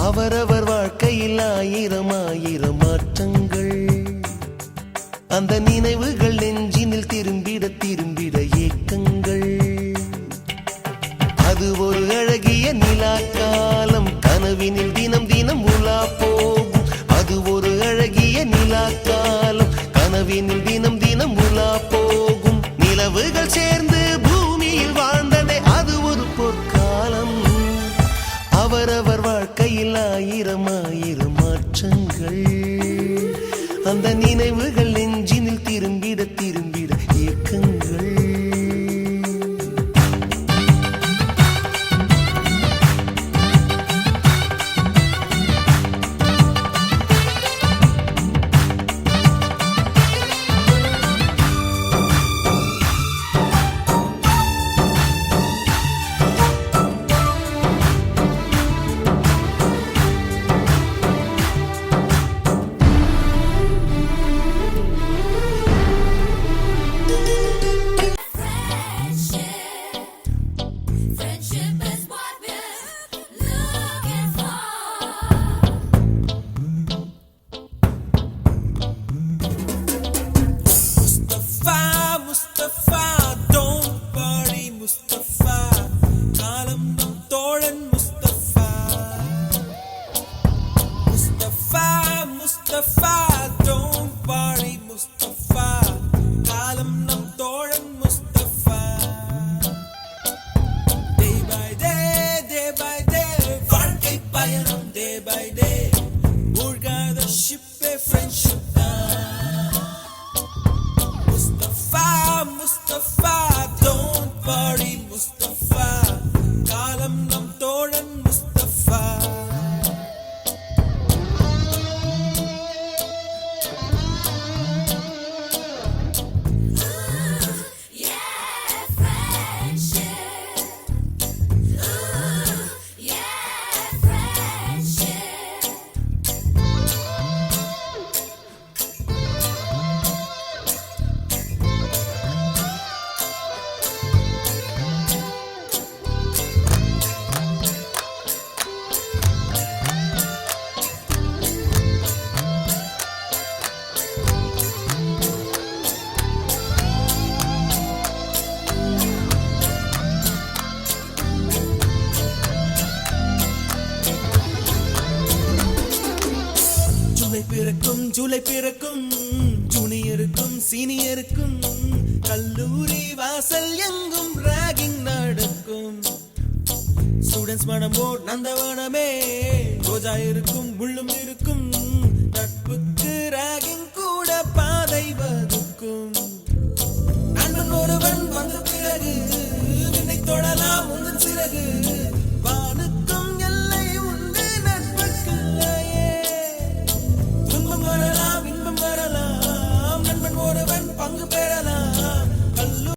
அவரவர் வாழ்க்கையில் ஆயிரம் ஆயிரம் மாற்றங்கள், அந்த நினைவுகள் நெஞ்சினில் திரும்பிட திரும்பிட ஏக்கங்கள். அது ஒரு அழகிய நிலா காலம், கனவினில் தினம் தினம் உலா போகும். அது ஒரு அழகிய நிலா காலம், கனவினில் தினம் தினம் உலா போகும். நிலவுகள் சேர்ந்து பூமியில் வாழ்ந்ததே அது ஒரு பொற்காலம். அவரவர் வாழ்க்கையில் ஆயிரம் ஆயிரம் மாற்றங்கள், அந்த நினைவுகள் நெஞ்சினில் திரும்பிட திரும்பிட ஏக்கங்கள். ஜூலை பிறக்கும், ஜூனியருக்கும் சீனியருக்கும் கல்லூரி வாசல் எங்கும் ராகிங் நடக்கும். ஸ்டூடெண்ட்ஸ் மனம் போட் நந்தவனமே, ரோஜா இருக்கும் முள்ளும் இருக்கும்.